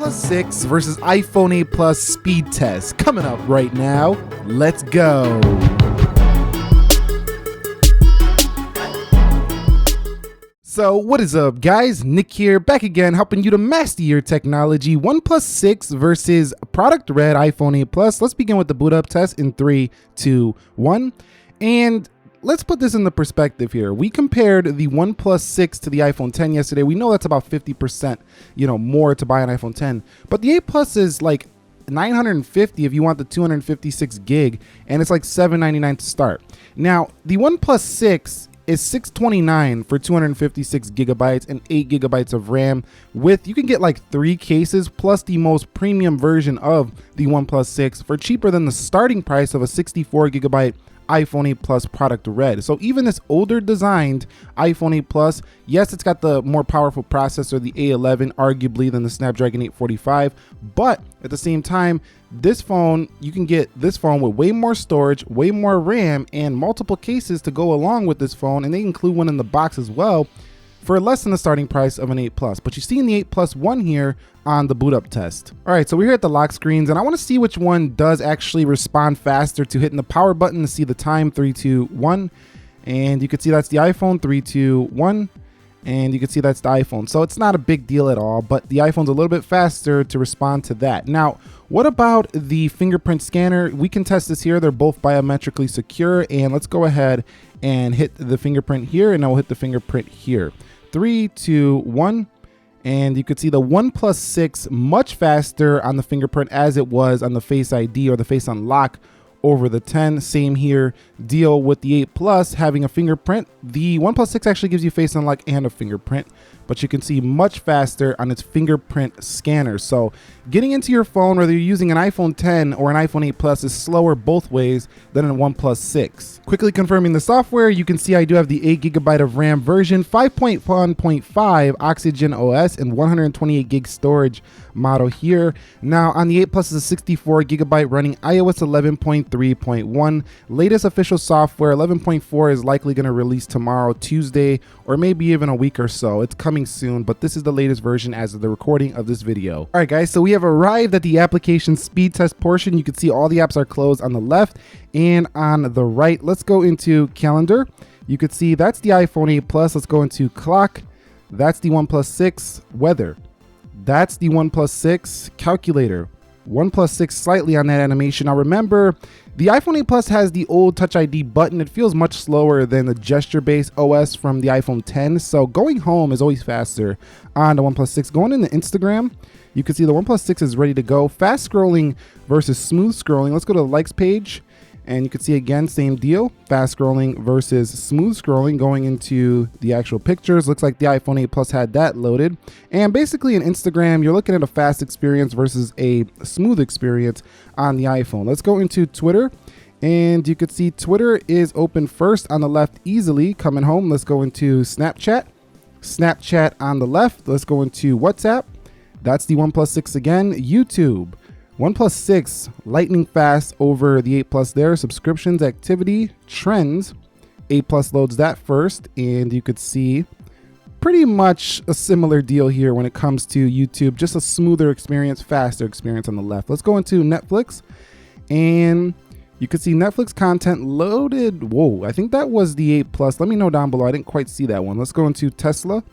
OnePlus 6 versus iPhone 8 Plus speed test coming up right now. Let's go. So what is up, guys? Nick here, back again, helping you to master your technology. OnePlus 6 versus product red iPhone 8 Plus. Let's begin with the boot up test in 3, 2, 1. And let's put this in the perspective here. We compared the OnePlus 6 to the iPhone 10 yesterday. We know that's about 50%, more to buy an iPhone 10. But the 8 Plus is like $950 if you want the 256 gig, and it's like $799 to start. Now, the OnePlus 6 is $629 for 256 gigabytes and 8 gigabytes of RAM with, you can get like 3 cases plus the most premium version of the OnePlus 6 for cheaper than the starting price of a 64 gigabyte iPhone 8 Plus product red. So even this older designed iPhone 8 Plus, yes, it's got the more powerful processor, the A11, arguably, than the Snapdragon 845, but at the same time, this phone, you can get this phone with way more storage, way more RAM, and multiple cases to go along with this phone, and they include one in the box as well, for less than the starting price of an 8 Plus. But you see in the 8 Plus 1 here on the boot up test. All right, so we're here at the lock screens, and I want to see which one does actually respond faster to hitting the power button to see the time. 3, 2, 1. And you can see that's the iPhone. 3, 2, 1. And you can see that's the iPhone. So it's not a big deal at all, but the iPhone's a little bit faster to respond to that. Now, what about the fingerprint scanner? We can test this here. They're both biometrically secure. And let's go ahead and hit the fingerprint here, and I will hit the fingerprint here. 3, 2, 1. And you could see the OnePlus 6 much faster on the fingerprint as it was on the Face ID or the Face Unlock over the 10. Same here, deal with the 8 Plus having a fingerprint. The OnePlus 6 actually gives you Face Unlock and a fingerprint, but you can see much faster on its fingerprint scanner. So getting into your phone, whether you're using an iPhone 10 or an iPhone 8 Plus, is slower both ways than a OnePlus 6. Quickly confirming the software, you can see I do have the 8 GB of RAM version, 5.1.5 Oxygen OS, and 128 gig storage model here. Now on the 8 Plus is a 64 GB running iOS 11.3.1. Latest official software 11.4 is likely going to release tomorrow, Tuesday, or maybe even a week or so. It's coming soon, but this is the latest version as of the recording of this video. All right, guys, so we have arrived at the application speed test portion. You can see all the apps are closed on the left and on the right. Let's go into calendar. You could see that's the iPhone 8 Plus. Let's go into clock. That's the OnePlus 6. Weather. That's the OnePlus 6. Calculator. OnePlus 6 slightly on that animation. Now remember, the iPhone 8 Plus has the old Touch ID button. It feels much slower than the gesture-based OS from the iPhone 10. So going home is always faster on the OnePlus 6. Going into Instagram, you can see the OnePlus 6 is ready to go. Fast scrolling versus smooth scrolling. Let's go to the likes page. And you can see again, same deal, fast scrolling versus smooth scrolling. Going into the actual pictures, looks like the iPhone 8 Plus had that loaded. And basically in Instagram, you're looking at a fast experience versus a smooth experience on the iPhone. Let's go into Twitter. And you can see Twitter is open first on the left easily. Coming home, let's go into Snapchat. Snapchat on the left. Let's go into WhatsApp. That's the OnePlus 6 again. YouTube. OnePlus 6, lightning fast over the 8 Plus there. Subscriptions, activity, trends. 8 Plus loads that first, and you could see pretty much a similar deal here when it comes to YouTube. Just a smoother experience, faster experience on the left. Let's go into Netflix, and you can see Netflix content loaded. Whoa, I think that was the 8 Plus. Let me know down below. I didn't quite see that one. Let's go into Tesla,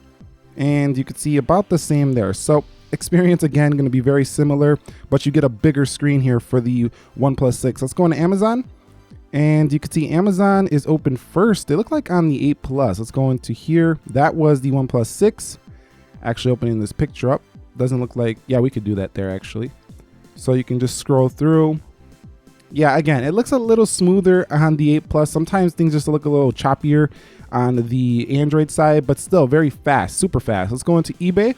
and you can see about the same there. So experience again going to be very similar, but you get a bigger screen here for the OnePlus 6. Let's go into Amazon, and you can see Amazon is open first. They look like on the 8 Plus. Let's go into here. That was the OnePlus 6. Actually opening this picture up. Doesn't look like, yeah, we could do that there actually. So you can just scroll through. Yeah, again, it looks a little smoother on the 8 Plus. Sometimes things just look a little choppier on the Android side, but still very fast, super fast. Let's go into eBay.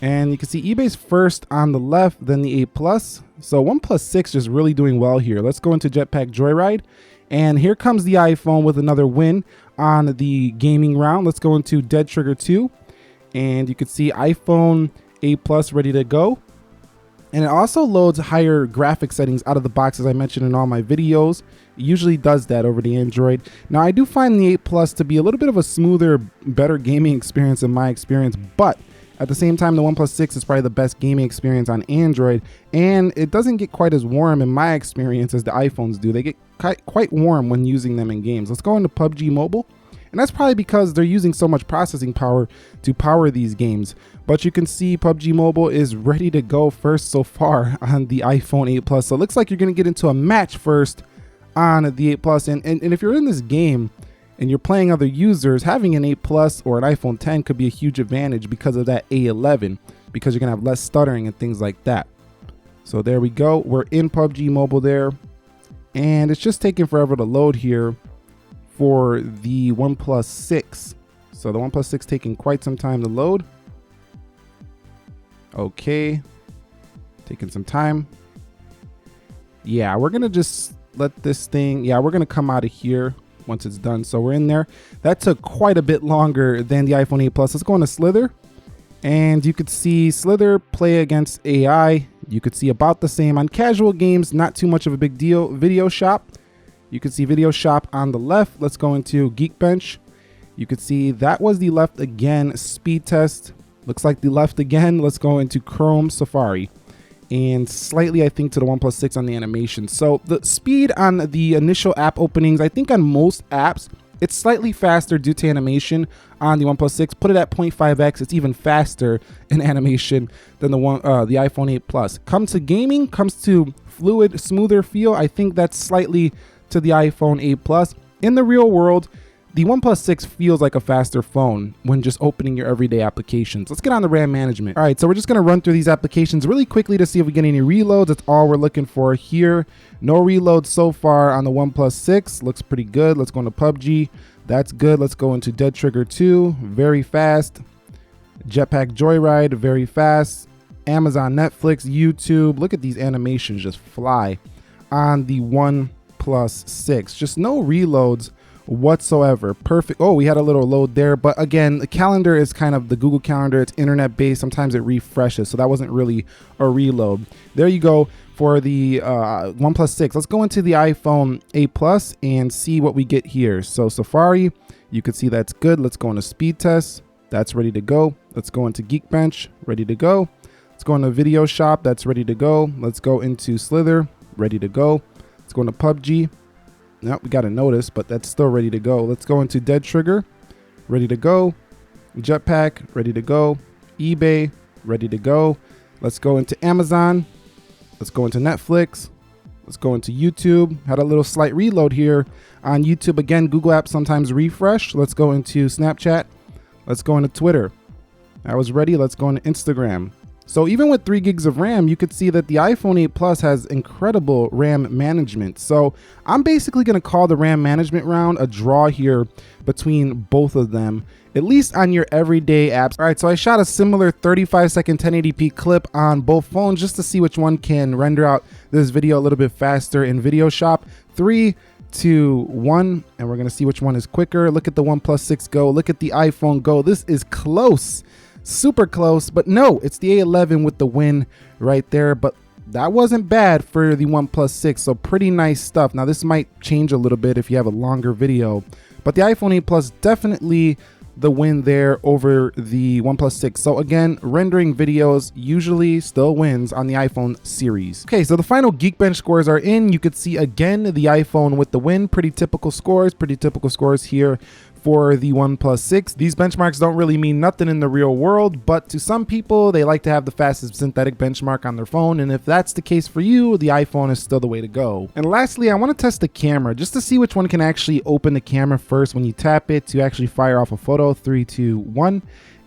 And you can see eBay's first on the left, then the 8 Plus. So OnePlus 6 just really doing well here. Let's go into Jetpack Joyride. And here comes the iPhone with another win on the gaming round. Let's go into Dead Trigger 2. And you can see iPhone 8 Plus ready to go. And it also loads higher graphic settings out of the box, as I mentioned in all my videos. It usually does that over the Android. Now, I do find the 8 Plus to be a little bit of a smoother, better gaming experience in my experience, but At the same time, the OnePlus 6 is probably the best gaming experience on Android, and it doesn't get quite as warm in my experience as the iPhones do. They get quite warm when using them in games. Let's go into Pubsey Mobile. And that's probably because they're using so much processing power to power these games. But you can see Pubsey Mobile is ready to go first so far on the iPhone 8 Plus. So it looks like you're going to get into a match first on the 8 Plus. And if you're in this game and you're playing other users, having an 8 Plus or an iPhone 10 could be a huge advantage because of that A11, because you're going to have less stuttering and things like that. So there we go. We're in Pubsey Mobile there. And it's just taking forever to load here for the OnePlus 6. So the OnePlus 6 taking quite some time to load. Okay, taking some time. Yeah, we're gonna just let this thing, we're gonna come out of here once it's done. So we're in there. That took quite a bit longer than the iPhone 8 Plus. Let's go into Slither. And you could see Slither play against AI. You could see about the same on casual games, not too much of a big deal. Video Shop. You can see Video Shop on the left. Let's go into Geekbench. You could see that was the left again. Speed test. Looks like the left again. Let's go into Chrome Safari. And slightly, I think, to the OnePlus 6 on the animation. So the speed on the initial app openings, I think on most apps, it's slightly faster due to animation on the OnePlus 6. Put it at 0.5x. It's even faster in animation than the iPhone 8 Plus. Comes to gaming, comes to fluid, smoother feel. I think that's slightly to the iPhone 8 Plus. In the real world, the OnePlus 6 feels like a faster phone when just opening your everyday applications. Let's get on the RAM management. All right, so we're just gonna run through these applications really quickly to see if we get any reloads. That's all we're looking for here. No reloads so far on the OnePlus 6. Looks pretty good. Let's go into PUBG. That's good. Let's go into Dead Trigger 2. Very fast. Jetpack Joyride. Very fast. Amazon, Netflix, YouTube. Look at these animations just fly on the OnePlus 6. Just no reloads whatsoever. Perfect. Oh, we had a little load there, but again, the calendar is kind of the Google Calendar. It's internet based. Sometimes it refreshes, so that wasn't really a reload. There you go for the OnePlus 6. Let's go into the iPhone 8 Plus and see what we get here. So Safari, you can see that's good. Let's go into speed test. That's ready to go. Let's go into Geekbench. Ready to go. Let's go into Video Shop. That's ready to go. Let's go into Slither. Ready to go. Let's go into PUBG. No, we got a notice, but that's still ready to go. Let's go into Dead Trigger. Ready to go. Jetpack. Ready to go. eBay. Ready to go. Let's go into Amazon. Let's go into Netflix. Let's go into YouTube. Had a little slight reload here on YouTube. Again, Google apps sometimes refresh. Let's go into Snapchat. Let's go into Twitter. I was ready. Let's go into Instagram. So even with 3 gigs of RAM, you could see that the iPhone 8 Plus has incredible RAM management. So I'm basically going to call the RAM management round a draw here between both of them, at least on your everyday apps. All right, so I shot a similar 35-second 1080p clip on both phones just to see which one can render out this video a little bit faster in Video Shop. 3, 2, 1, and we're going to see which one is quicker. Look at the OnePlus 6 Go. Look at the iPhone Go. This is close. Super close, but no, it's the A11 with the win right there. But that wasn't bad for the OnePlus 6, so pretty nice stuff. Now this might change a little bit if you have a longer video, but the iPhone 8 Plus definitely the win there over the OnePlus 6. So again, rendering videos usually still wins on the iPhone series. Okay, so the final Geekbench scores are in. You could see again the iPhone with the win. Pretty typical scores here for the OnePlus 6. These benchmarks don't really mean nothing in the real world, but to some people, they like to have the fastest synthetic benchmark on their phone, and if that's the case for you, the iPhone is still the way to go. And lastly, I want to test the camera just to see which one can actually open the camera first when you tap it to actually fire off a photo. 3, 2, 1.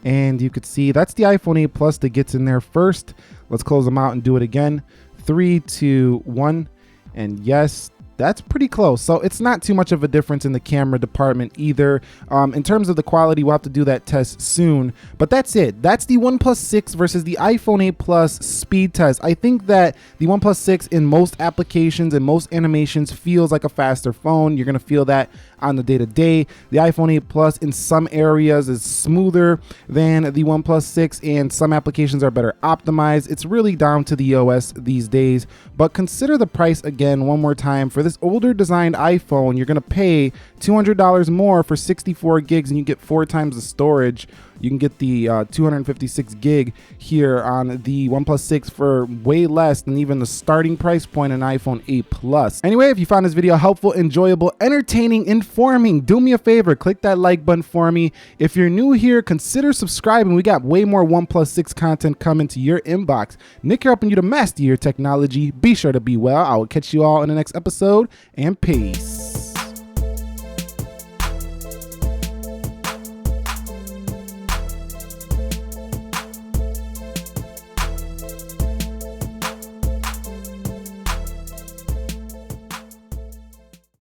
And you could see that's the iPhone 8 Plus that gets in there first. Let's close them out and do it again. 3, 2, 1. And yes, that's pretty close. So it's not too much of a difference in the camera department either. In terms of the quality, we'll have to do that test soon. But that's it. That's the OnePlus 6 versus the iPhone 8 Plus speed test. I think that the OnePlus 6 in most applications and most animations feels like a faster phone. You're going to feel that on the day-to-day. The iPhone 8 Plus in some areas is smoother than the OnePlus 6, and some applications are better optimized. It's really down to the OS these days. But consider the price again one more time. For this older designed iPhone, you're going to pay $200 more for 64 gigs and you get 4 times the storage. You can get the 256 gig here on the OnePlus 6 for way less than even the starting price point in iPhone 8 Plus. Anyway, if you found this video helpful, enjoyable, entertaining, informing, do me a favor, click that like button for me. If you're new here, consider subscribing. We got way more OnePlus 6 content coming to your inbox. Nick here helping you to master your technology. Be sure to be well. I will catch you all in the next episode, and peace.